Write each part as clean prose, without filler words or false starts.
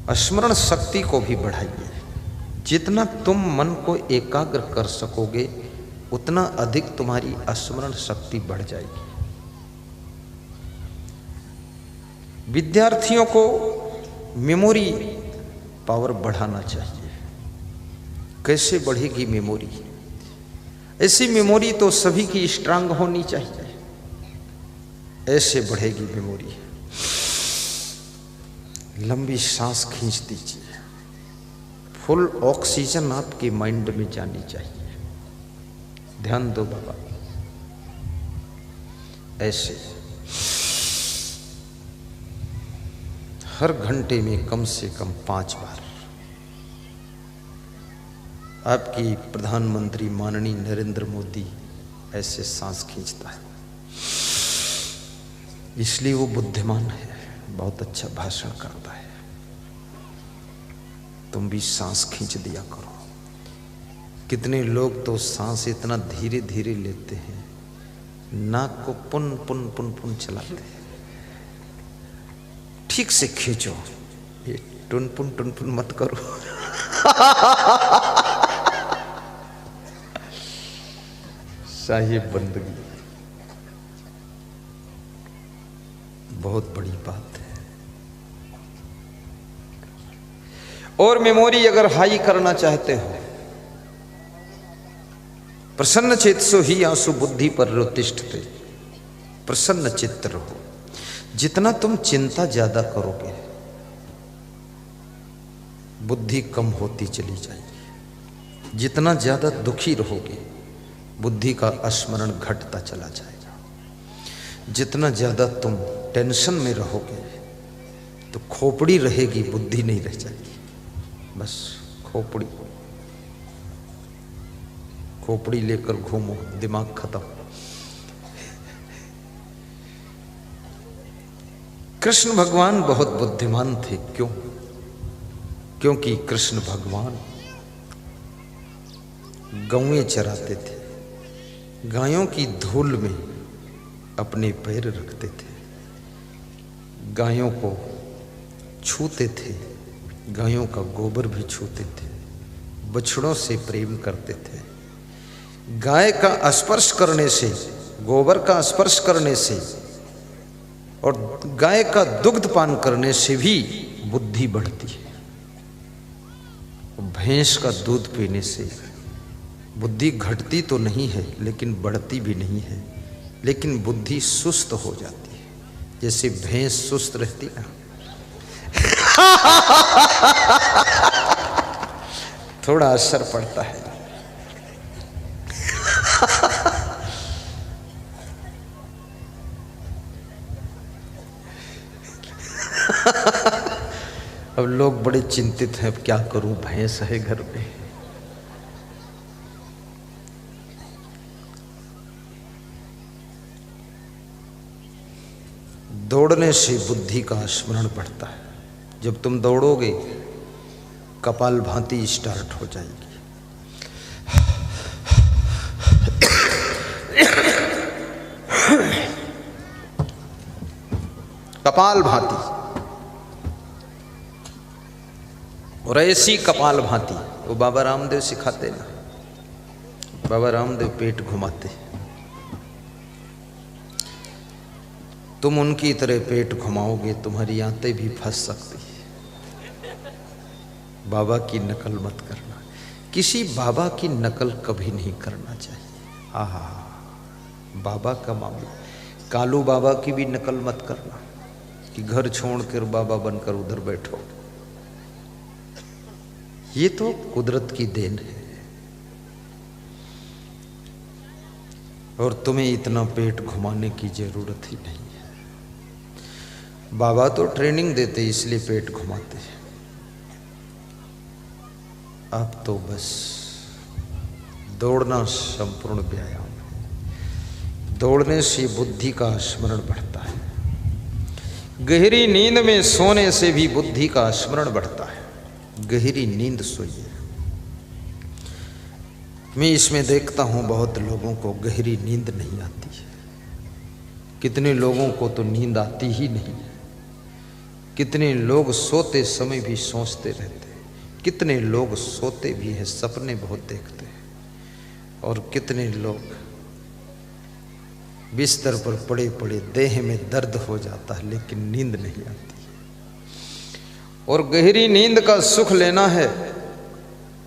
स्मरण शक्ति को भी बढ़ाइए। जितना तुम मन को एकाग्र कर सकोगे उतना अधिक तुम्हारी स्मरण शक्ति बढ़ जाएगी। विद्यार्थियों को मेमोरी पावर बढ़ाना चाहिए। कैसे बढ़ेगी मेमोरी? ऐसी मेमोरी तो सभी की स्ट्रांग होनी चाहिए, ऐसे बढ़ेगी मेमोरी। लंबी सांस खींच दीजिए। फुल ऑक्सीजन आपके माइंड में जानी चाहिए। ध्यान दो बाबा, ऐसे हर घंटे में कम से कम 5 बार। आपकी प्रधानमंत्री माननीय नरेंद्र मोदी ऐसे सांस खींचता है, इसलिए वो बुद्धिमान है, बहुत अच्छा भाषण करता है। तुम भी सांस खींच दिया करो। कितने लोग तो सांस इतना धीरे धीरे लेते हैं, नाक को पुन पुन पुन पुन चलाते हैं। ठीक से खींचो, ये टुन पुन मत करो। साहिब बंदगी बहुत बड़ी बात है। और मेमोरी अगर हाई करना चाहते हो, प्रसन्न चेतसो ही आंसू बुद्धि पर रोतिष्ठते। प्रसन्न चित्त रहो। जितना तुम चिंता ज्यादा करोगे बुद्धि कम होती चली जाएगी। जितना ज्यादा दुखी रहोगे बुद्धि का स्मरण घटता चला जाएगा। जितना ज्यादा तुम टेंशन में रहोगे तो खोपड़ी रहेगी, बुद्धि नहीं रह जाएगी। बस खोपड़ी खोपड़ी लेकर घूमो, दिमाग खत्म। कृष्ण भगवान बहुत बुद्धिमान थे। क्यों? क्योंकि कृष्ण भगवान गौएं चराते थे, गायों की धूल में अपने पैर रखते थे, गायों को छूते थे, गायों का गोबर भी छूते थे, बछड़ों से प्रेम करते थे। गाय का स्पर्श करने से, गोबर का स्पर्श करने से और गाय का दुग्ध पान करने से भी बुद्धि बढ़ती है। भैंस का दूध पीने से बुद्धि घटती तो नहीं है लेकिन बढ़ती भी नहीं है, लेकिन बुद्धि सुस्त हो जाती है। जैसे भैंस सुस्त रहती है, थोड़ा असर पड़ता है। अब लोग बड़े चिंतित हैं, अब क्या करूं, भैंस है घर पे। दौड़ने से बुद्धि का स्मरण बढ़ता है। जब तुम दौड़ोगे कपाल भांति स्टार्ट हो जाएगी। कपाल भांति, और ऐसी कपाल भांति वो बाबा रामदेव सिखाते ना। बाबा रामदेव पेट घुमाते, तुम उनकी तरह पेट घुमाओगे तुम्हारी आंतें भी फंस सकती है। बाबा की नकल मत करना। किसी बाबा की नकल कभी नहीं करना चाहिए। आहा, बाबा का मामला। कालू बाबा की भी नकल मत करना कि घर छोड़कर बाबा बनकर उधर बैठो। ये तो कुदरत की देन है। और तुम्हें इतना पेट घुमाने की जरूरत ही नहीं है। बाबा तो ट्रेनिंग देते इसलिए पेट घुमाते हैं। अब तो बस दौड़ना संपूर्ण व्यायाम है। दौड़ने से बुद्धि का स्मरण बढ़ता है। गहरी नींद में सोने से भी बुद्धि का स्मरण बढ़ता है। गहरी नींद सोइए। मैं इसमें देखता हूं बहुत लोगों को गहरी नींद नहीं आती है। कितने लोगों को तो नींद आती ही नहीं है। कितने लोग सोते समय भी सोचते रहते हैं, कितने लोग सोते भी हैं, सपने बहुत देखते हैं, और कितने लोग बिस्तर पर पड़े पड़े देह में दर्द हो जाता है लेकिन नींद नहीं आती। और गहरी नींद का सुख लेना है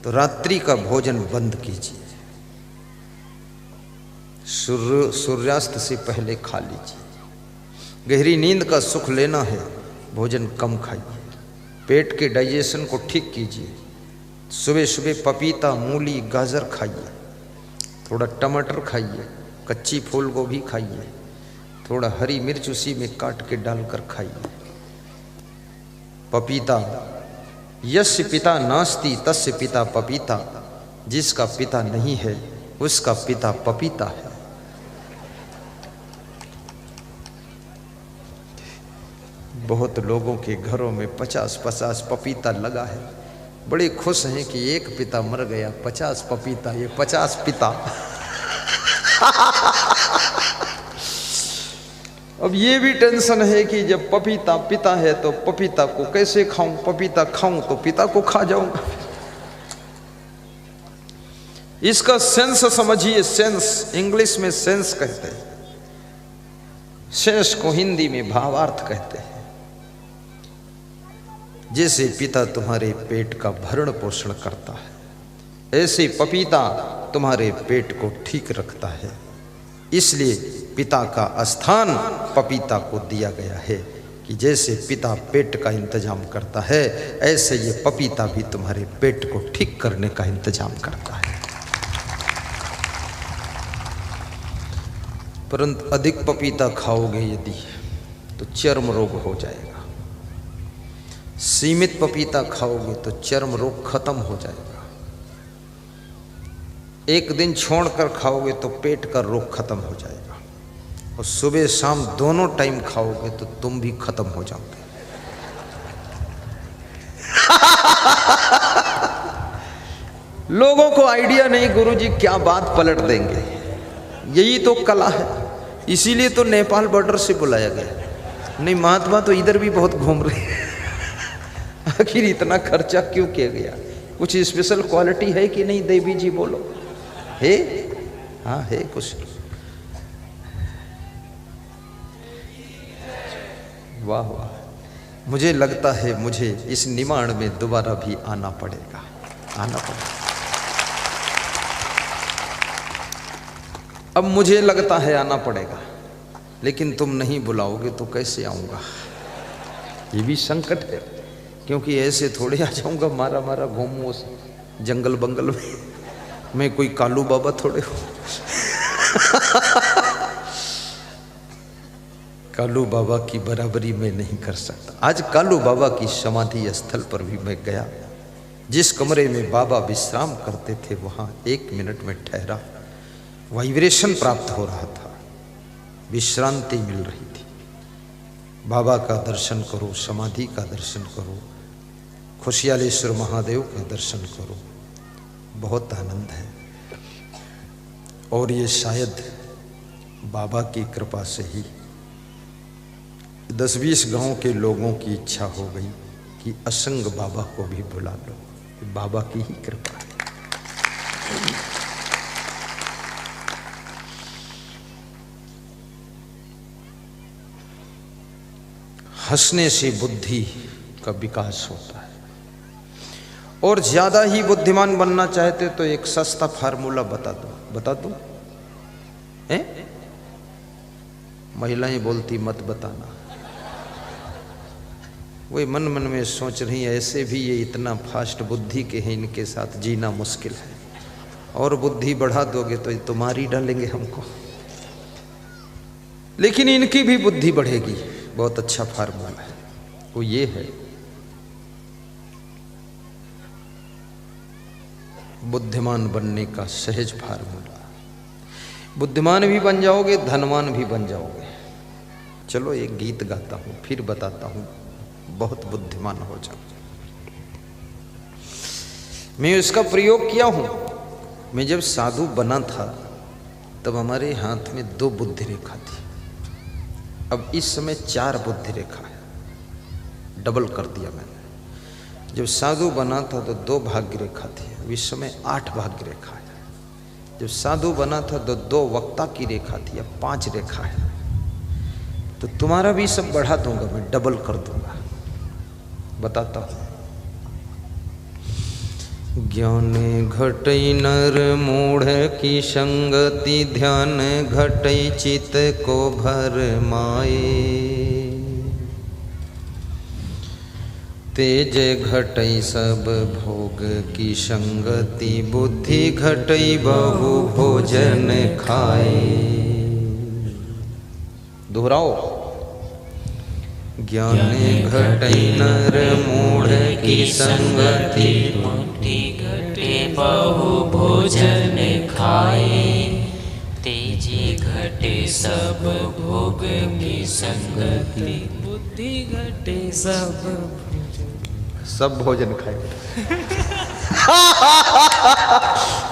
तो रात्रि का भोजन बंद कीजिए, सूर्यास्त से पहले खा लीजिए। गहरी नींद का सुख लेना है, भोजन कम खाइए, पेट के डाइजेशन को ठीक कीजिए। सुबह सुबह पपीता, मूली, गाजर खाइए, थोड़ा टमाटर खाइए, कच्ची फूल गोभी खाइए, थोड़ा हरी मिर्च उसी में काट के डालकर खाइए। पपीता, यस्य पिता नास्ति तस्य पिता पपीता, जिसका पिता नहीं है उसका पिता पपीता है। बहुत लोगों के घरों में 50-50 पपीता लगा है, बड़े खुश हैं कि एक पिता मर गया, 50 पपीता, ये 50 पिता। अब ये भी टेंशन है कि जब पपीता पिता है तो पपीता को कैसे खाऊं, पपीता खाऊं तो पिता को खा जाऊंगा। इसका सेंस समझिए, सेंस इंग्लिश में सेंस कहते हैं, सेंस को हिंदी में भावार्थ कहते हैं। जैसे पिता तुम्हारे पेट का भरण पोषण करता है, ऐसे पपीता तुम्हारे पेट को ठीक रखता है। इसलिए पिता का स्थान पपीता को दिया गया है कि जैसे पिता पेट का इंतजाम करता है, ऐसे ये पपीता भी तुम्हारे पेट को ठीक करने का इंतजाम करता है। परंतु अधिक पपीता खाओगे यदि तो चर्म रोग हो जाएगा, सीमित पपीता खाओगे तो चर्म रोग खत्म हो जाएगा, एक दिन छोड़कर खाओगे तो पेट का रोग खत्म हो जाएगा, और सुबह शाम दोनों टाइम खाओगे तो तुम भी खत्म हो जाओगे। लोगों को आइडिया नहीं गुरुजी क्या बात पलट देंगे, यही तो कला है, इसीलिए तो नेपाल बॉर्डर से बुलाया गया। नहीं, महात्मा तो इधर भी बहुत घूम रहे हैं। आखिर इतना खर्चा क्यों किया गया? कुछ स्पेशल क्वालिटी है कि नहीं देवी जी, बोलो है? हाँ है कुछ। वाह वाह, मुझे लगता है मुझे इस निमाण में दोबारा भी आना पड़ेगा, आना पड़ेगा। अब मुझे लगता है आना पड़ेगा, लेकिन तुम नहीं बुलाओगे तो कैसे आऊंगा? ये भी संकट है, क्योंकि ऐसे थोड़े आ जाऊंगा मारा मारा घूमू जंगल बंगल में, मैं कोई कालू बाबा थोड़े हूं। कालू बाबा की बराबरी मैं नहीं कर सकता। आज कालू बाबा की समाधि स्थल पर भी मैं गया, जिस कमरे में बाबा विश्राम करते थे वहां 1 मिनट में ठहरा, वाइब्रेशन प्राप्त हो रहा था, विश्रांति मिल रही थी। बाबा का दर्शन करो, समाधि का दर्शन करो, खुशियालेश्वर महादेव का दर्शन करो, बहुत आनंद है। और ये शायद बाबा की कृपा से ही 10-20 गांव के लोगों की इच्छा हो गई कि असंग बाबा को भी बुला लो, बाबा की ही कृपा है। हंसने से बुद्धि का विकास होता है, और ज्यादा ही बुद्धिमान बनना चाहते तो एक सस्ता फार्मूला बता दो हैं? महिलाएं बोलती मत बताना, वे मन मन में सोच रही ऐसे भी ये इतना फास्ट बुद्धि के हैं, इनके साथ जीना मुश्किल है, और बुद्धि बढ़ा दोगे तो तुम्हारी डालेंगे हमको, लेकिन इनकी भी बुद्धि बढ़ेगी। बहुत अच्छा फार्मूला है, वो ये है, बुद्धिमान बनने का सहज फार्मूला। बुद्धिमान भी बन जाओगे, धनवान भी बन जाओगे। चलो एक गीत गाता हूं, फिर बताता हूं, बहुत बुद्धिमान हो जाओ। मैं इसका प्रयोग किया हूं। मैं जब साधु बना था तब हमारे हाथ में 2 बुद्धि रेखा थी, अब इस समय 4 बुद्धि रेखा है। डबल कर दिया मैंने। जब साधु बना था तो 2 भाग्य रेखा थी, इस समय 8 भाग्य रेखा है। जब साधु बना था तो 2 वक्ता की रेखा थी, अब 5 रेखा है। तो तुम्हारा भी सब बढ़ा दूंगा मैं, डबल कर दूंगा। बताता हूं। ज्ञान घटई नर मूढ़ की संगति, ध्यान घटई चित को भर माए। तेज घटई सब भोग की संगति, बुद्धि घटई बहु भोजन खाए। दोहराओ। ज्ञान घटई नर मूढ़ की संगति, बुद्धि घटे बहु भोजन खाए। तेजी घटे सब भोग की संगति, बुद्धि घटे सब भोजन खाए।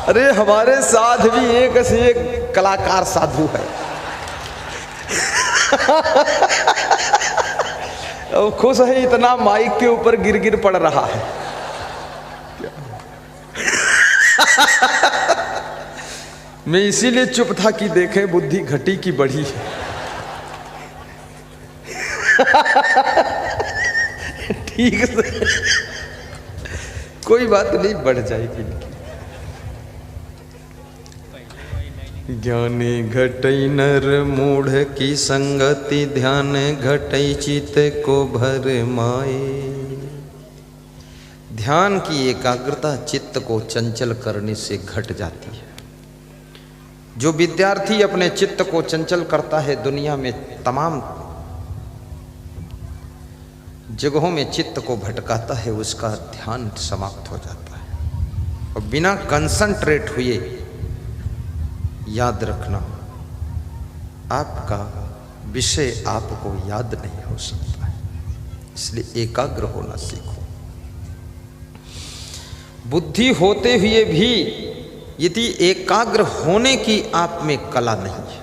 अरे हमारे साथ भी एक से एक कलाकार साधु है। अब खुश है इतना, माइक के ऊपर गिर गिर पड़ रहा है। मैं इसीलिए चुप था कि देखें बुद्धि घटी की बढ़ी है। ठीक से कोई बात नहीं, बढ़ जाएगी। ज्ञान घटई नर मूढ़ की संगति, ध्यान घटई चित को भर माए। ध्यान की एकाग्रता चित्त को चंचल करने से घट जाती है। जो विद्यार्थी अपने चित्त को चंचल करता है, दुनिया में तमाम जगहों में चित्त को भटकाता है, उसका ध्यान समाप्त हो जाता है। और बिना कंसंट्रेट हुए, याद रखना, आपका विषय आपको याद नहीं हो सकता है। इसलिए एकाग्र होना सीखो। बुद्धि होते हुए भी यदि एकाग्र होने की आप में कला नहीं है,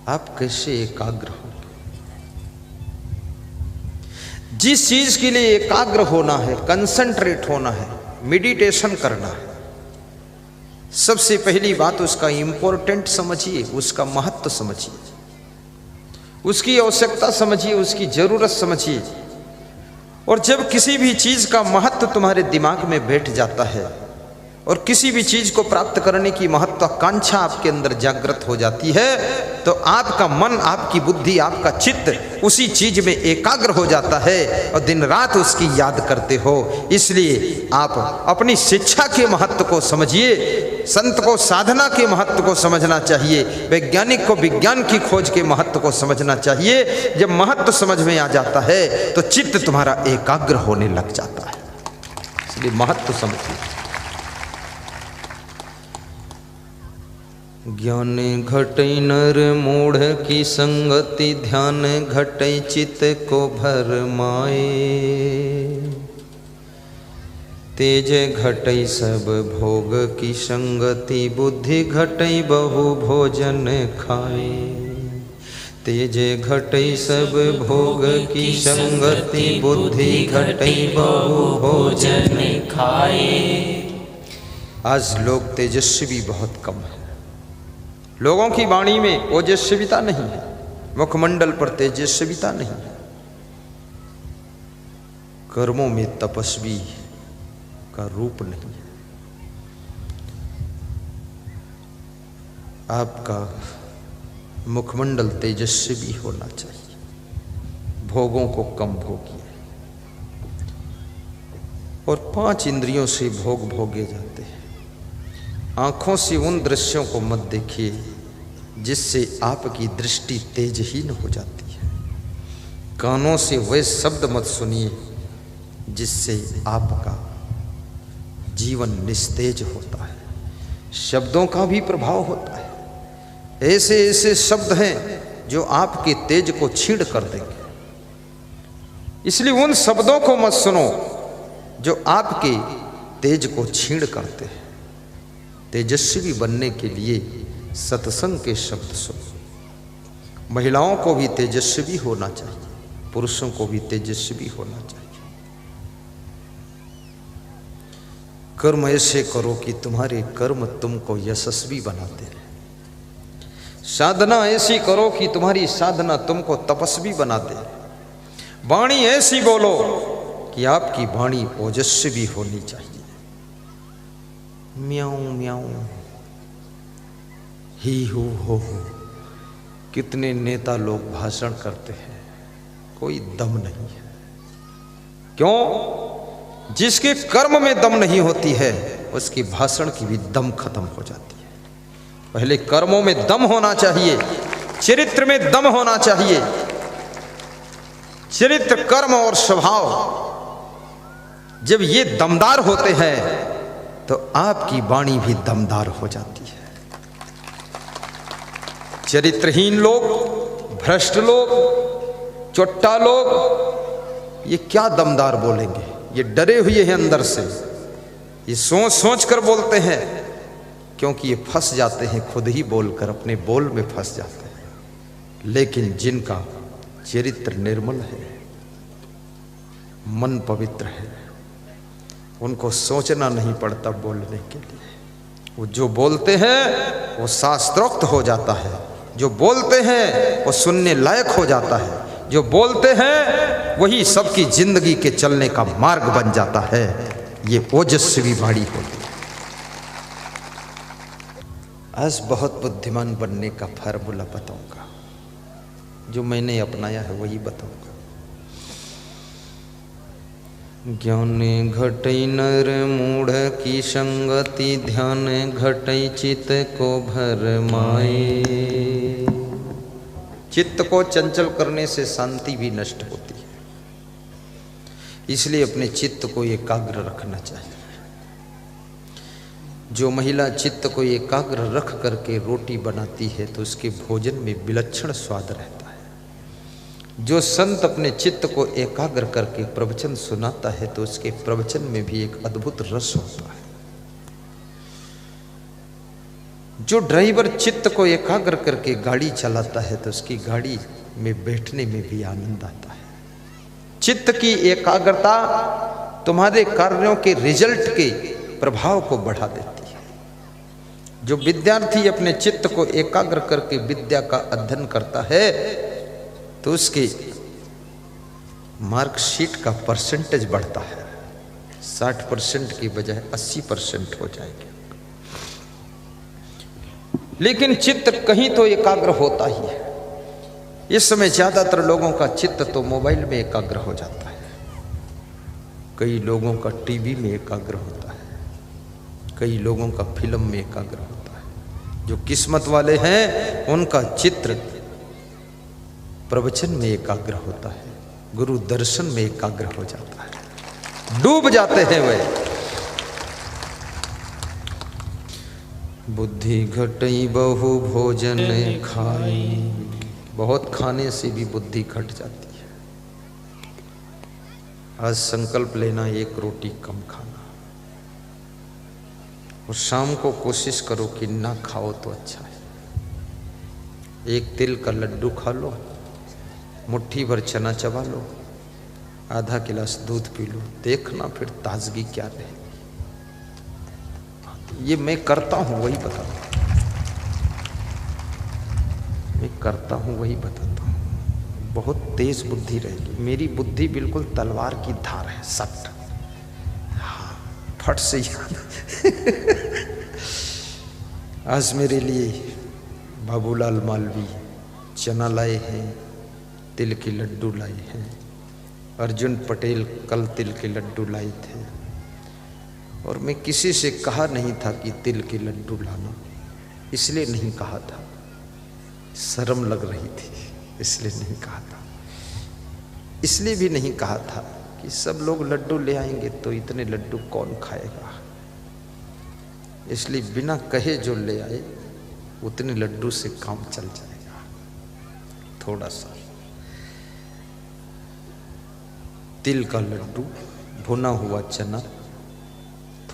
आप कैसे एकाग्र हो? जिस चीज के लिए एकाग्र होना है, कंसंट्रेट होना है, मेडिटेशन करना है, सबसे पहली बात उसका इंपॉर्टेंट समझिए, उसका महत्व समझिए, उसकी आवश्यकता समझिए, उसकी जरूरत समझिए। और जब किसी भी चीज का महत्व तुम्हारे दिमाग में बैठ जाता है और किसी भी चीज को प्राप्त करने की महत्वाकांक्षा आपके अंदर जागृत हो जाती है, तो आपका मन, आपकी बुद्धि, आपका चित्त उसी चीज में एकाग्र हो जाता है और दिन रात उसकी याद करते हो। इसलिए आप अपनी शिक्षा के महत्व को समझिए, संत को साधना के महत्व को समझना चाहिए, वैज्ञानिक को विज्ञान की खोज के महत्व को समझना चाहिए। जब महत्व समझ में आ जाता है तो चित्त तुम्हारा एकाग्र होने लग जाता है। इसलिए महत्व समझिए। ज्ञान घटई नर मूढ़ की संगति, ध्यान घटई चित्त को भर माए। तेज घटई सब भोग की संगति, बुद्धि घटई बहु भोजन खाए। तेज घटई सब भोग की संगति, बुद्धि घटई बहु भोजन खाए। आज लोग तेजस्वी बहुत कम है। लोगों की वाणी में ओजस्विता नहीं है, मुखमंडल पर तेजस्विता नहीं है, कर्मों में तपस्वी का रूप नहीं है। आपका मुखमंडल तेजस्वी होना चाहिए। भोगों को कम भोगिए और 5 इंद्रियों से भोग भोगे जाते हैं। आंखों से उन दृश्यों को मत देखिए जिससे आपकी दृष्टि तेजहीन हो जाती है। कानों से वे शब्द मत सुनिए जिससे आपका जीवन निस्तेज होता है। शब्दों का भी प्रभाव होता है। ऐसे ऐसे शब्द हैं जो आपके तेज को छीड़ कर देंगे। इसलिए उन शब्दों को मत सुनो जो आपके तेज को छीड़ करते हैं। तेजस्वी बनने के लिए सत्संग के शब्द सुनो, महिलाओं को भी तेजस्वी होना चाहिए, पुरुषों को भी तेजस्वी होना चाहिए। कर्म ऐसे करो कि तुम्हारे कर्म तुमको यशस्वी बनाते हैं। साधना ऐसी करो कि तुम्हारी साधना तुमको तपस्वी बना दे। वाणी ऐसी बोलो कि आपकी वाणी ओजस्वी होनी चाहिए। म्याऊं म्याऊं ही हो। कितने नेता लोग भाषण करते हैं, कोई दम नहीं है। क्यों? जिसके कर्म में दम नहीं होती है उसकी भाषण की भी दम खत्म हो जाती है। पहले कर्मों में दम होना चाहिए, चरित्र में दम होना चाहिए। चरित्र, कर्म और स्वभाव जब ये दमदार होते हैं तो आपकी वाणी भी दमदार हो जाती है। चरित्रहीन लोग, भ्रष्ट लोग, चोट्टा लोग ये क्या दमदार बोलेंगे? ये डरे हुए हैं अंदर से, ये सोच सोच कर बोलते हैं, क्योंकि ये फंस जाते हैं खुद ही बोलकर, अपने बोल में फंस जाते हैं। लेकिन जिनका चरित्र निर्मल है, मन पवित्र है, उनको सोचना नहीं पड़ता बोलने के लिए। वो जो बोलते हैं वो शास्त्रोक्त हो जाता है, जो बोलते हैं वो सुनने लायक हो जाता है, जो बोलते हैं वही सबकी जिंदगी के चलने का मार्ग बन जाता है। ये ओजस्वी वाणी होती है। आज बहुत बुद्धिमान बनने का फार्मूला बताऊंगा, जो मैंने अपनाया है वही बताऊंगा। ज्ञान घटई नर मूढ़ की संगति, ध्यान घटई चित्त को भरमाए। चित्त को चंचल करने से शांति भी नष्ट होती है, इसलिए अपने चित्त को एकाग्र रखना चाहिए। जो महिला चित्त को एकाग्र रख करके रोटी बनाती है तो उसके भोजन में विलक्षण स्वाद रहता है। जो संत अपने चित्त को एकाग्र करके प्रवचन सुनाता है तो उसके प्रवचन में भी एक अद्भुत रस होता है। जो ड्राइवर चित्त को एकाग्र करके गाड़ी चलाता है तो उसकी गाड़ी में बैठने में भी आनंद आता है। चित्त की एकाग्रता तुम्हारे कार्यों के रिजल्ट के प्रभाव को बढ़ा देती है। जो विद्यार्थी अपने चित्त को एकाग्र करके विद्या का अध्ययन करता है तो उसके मार्कशीट का परसेंटेज बढ़ता है, 60% की बजाय 80% हो जाएगी। लेकिन चित्त कहीं तो एकाग्र होता ही है। इस समय ज्यादातर लोगों का चित्त तो मोबाइल में एकाग्र हो जाता है, कई लोगों का टीवी में एकाग्र होता है, कई लोगों का फिल्म में एकाग्र होता है। जो किस्मत वाले हैं उनका चित्र प्रवचन में एकाग्र होता है, गुरु दर्शन में एकाग्र हो जाता है, डूब जाते हैं वे। बुद्धि घटई बहु भोजन खाई, बहुत खाने से भी बुद्धि घट जाती है। आज संकल्प लेना एक रोटी कम खाना, और शाम को कोशिश करो कि ना खाओ तो अच्छा है। एक तिल का लड्डू खा लो, मुट्ठी भर चना चबा लो, आधा गिलास दूध पी लो, देखना फिर ताजगी क्या रहे। ये मैं करता हूं वही बताता हूं, मैं करता हूं वही बताता हूं। बहुत तेज बुद्धि रहेगी। मेरी बुद्धि बिल्कुल तलवार की धार है, सट, हाँ, फट से ही। आज मेरे लिए बाबूलाल मालवी चना लाए हैं, तिल के लड्डू लाए हैं। अर्जुन पटेल कल तिल के लड्डू लाए थे, और मैं किसी से कहा नहीं था कि तिल के लड्डू लाना, इसलिए नहीं कहा था, शर्म लग रही थी इसलिए नहीं कहा था। इसलिए भी नहीं कहा था कि सब लोग लड्डू ले आएंगे तो इतने लड्डू कौन खाएगा, इसलिए बिना कहे जो ले आए उतने लड्डू से काम चल जाएगा। थोड़ा सा तिल का लड्डू, भुना हुआ चना,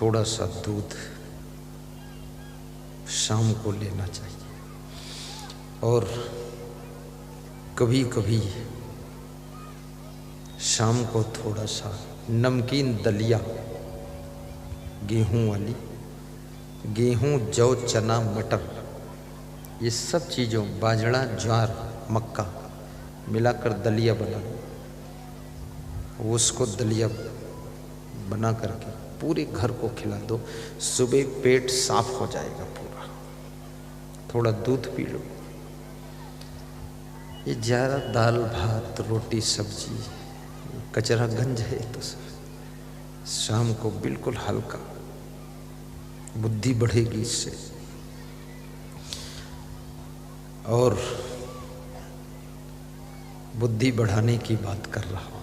थोड़ा सा दूध शाम को लेना चाहिए। और कभी कभी शाम को थोड़ा सा नमकीन दलिया, गेहूं वाली, गेहूं, जौ, चना, मटर, ये सब चीज़ों, बाजरा, ज्वार, मक्का मिलाकर दलिया बना, उसको दलिया बना करके पूरे घर को खिला दो। सुबह पेट साफ हो जाएगा पूरा। थोड़ा दूध पी लो। ये ज़्यादा दाल भात रोटी सब्जी कचरा गंज है, तो शाम को बिल्कुल हल्का, बुद्धि बढ़ेगी इससे। और बुद्धि बढ़ाने की बात कर रहा हूँ,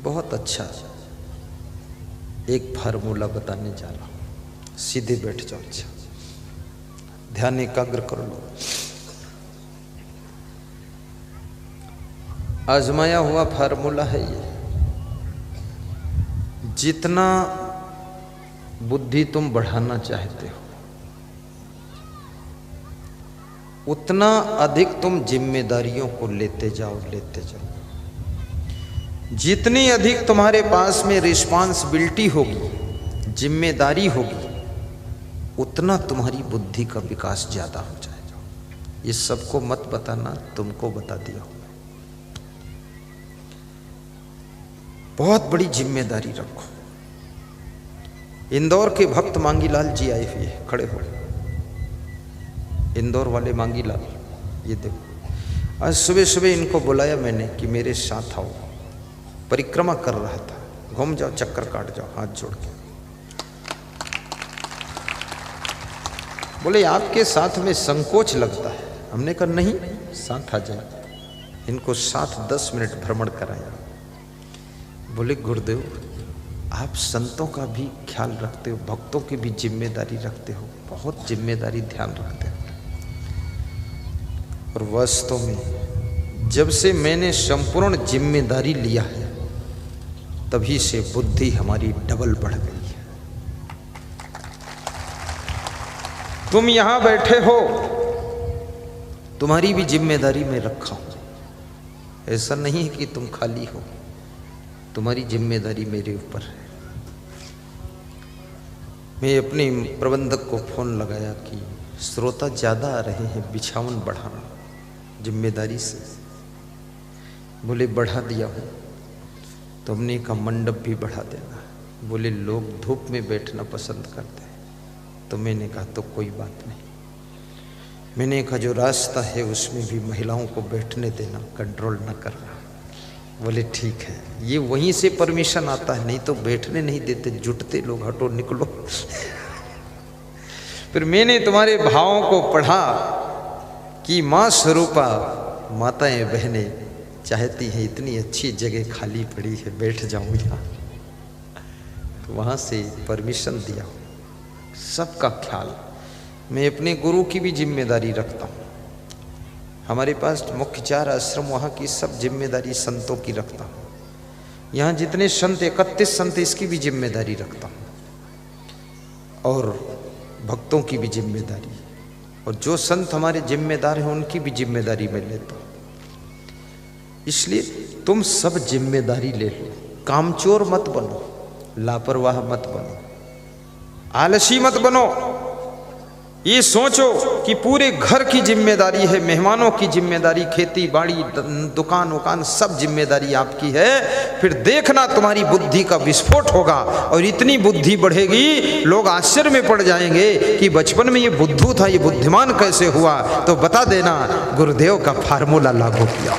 बहुत अच्छा एक फार्मूला बताने जा रहा हूँ। सीधे बैठ जाओ, अच्छा ध्यान एकाग्र कर लो। आजमाया हुआ फार्मूला है ये। जितना बुद्धि तुम बढ़ाना चाहते हो, उतना अधिक तुम जिम्मेदारियों को लेते जाओ। जितनी अधिक तुम्हारे पास में रिस्पांसिबिलिटी होगी, जिम्मेदारी होगी, उतना तुम्हारी बुद्धि का विकास ज्यादा हो जाएगा। ये सबको मत बताना, तुमको बता दिया हूं। बहुत बड़ी जिम्मेदारी रखो। इंदौर के भक्त मांगीलाल जी आए हुए, खड़े हो। इंदौर वाले मांगीलाल, ये देखो, आज सुबह सुबह इनको बुलाया मैंने कि मेरे साथ आओ। परिक्रमा कर रहा था, घूम जाओ, चक्कर काट जाओ, हाथ जोड़ के। बोले आपके साथ में संकोच लगता है। हमने कहा नहीं, साथ आ जाए। इनको साथ 10 मिनट भ्रमण कराया। बोले गुरुदेव, आप संतों का भी ख्याल रखते हो, भक्तों की भी जिम्मेदारी रखते हो, बहुत जिम्मेदारी ध्यान रखते हो। और वास्तव में जब से मैंने संपूर्ण जिम्मेदारी लिया है, तभी से बुद्धि हमारी डबल बढ़ गई है। तुम यहां बैठे हो, तुम्हारी भी जिम्मेदारी मैं रखा हूं। ऐसा नहीं है कि तुम खाली हो, तुम्हारी जिम्मेदारी मेरे ऊपर है। मैं अपने प्रबंधक को फोन लगाया कि श्रोता ज्यादा आ रहे हैं, बिछावन बढ़ाना जिम्मेदारी से। बोले बढ़ा दिया हूं। तो हमने कहा मंडप भी बढ़ा देना। बोले लोग धूप में बैठना पसंद करते हैं। तो मैंने कहा तो कोई बात नहीं। मैंने कहा जो रास्ता है उसमें भी महिलाओं को बैठने देना, कंट्रोल न करना। बोले ठीक है। ये वहीं से परमिशन आता है, नहीं तो बैठने नहीं देते, जुटते लोग, हटो निकलो। फिर मैंने तुम्हारे भावों को पढ़ा कि माँ स्वरूपा, माताएं बहनें चाहती हैं इतनी अच्छी जगह खाली पड़ी है, बैठ जाऊं यहाँ। तो वहाँ से परमिशन दिया। सबका ख्याल, मैं अपने गुरु की भी जिम्मेदारी रखता हूँ। हमारे पास मुख्य 4 आश्रम, वहाँ की सब जिम्मेदारी संतों की रखता हूँ। यहाँ जितने संत, 31 संत, इसकी भी जिम्मेदारी रखता हूँ। और भक्तों की भी जिम्मेदारी, और जो संत हमारे जिम्मेदार हैं उनकी भी जिम्मेदारी मैं लेता हूँ। इसलिए तुम सब जिम्मेदारी ले लो। कामचोर मत बनो, लापरवाह मत बनो, आलसी मत बनो। ये सोचो कि पूरे घर की जिम्मेदारी है, मेहमानों की जिम्मेदारी, खेती बाड़ी, दुकान उकान, सब जिम्मेदारी आपकी है। फिर देखना तुम्हारी बुद्धि का विस्फोट होगा और इतनी बुद्धि बढ़ेगी, लोग आश्चर्य में पड़ जाएंगे कि बचपन में ये बुद्धू था, ये बुद्धिमान कैसे हुआ। तो बता देना गुरुदेव का फार्मूला लागू किया।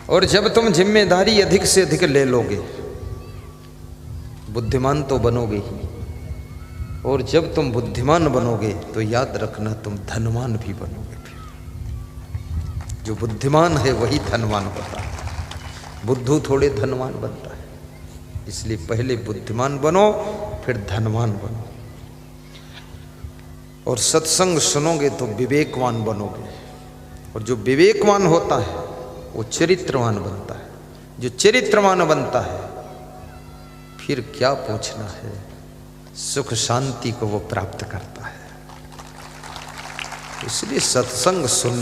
और जब तुम जिम्मेदारी अधिक से अधिक ले लोगे, बुद्धिमान तो बनोगे ही। और जब तुम बुद्धिमान बनोगे तो याद रखना तुम धनवान भी बनोगे। फिर जो बुद्धिमान है वही धनवान होता है, बुद्धू थोड़े धनवान बनता है। इसलिए पहले बुद्धिमान बनो, फिर धनवान बनो। और सत्संग सुनोगे तो विवेकवान बनोगे। और जो विवेकवान होता है वो चरित्रवान बनता है। जो चरित्रवान बनता है फिर क्या पूछना है, सुख शांति को वो प्राप्त करता है। इसलिए सत्संग सुन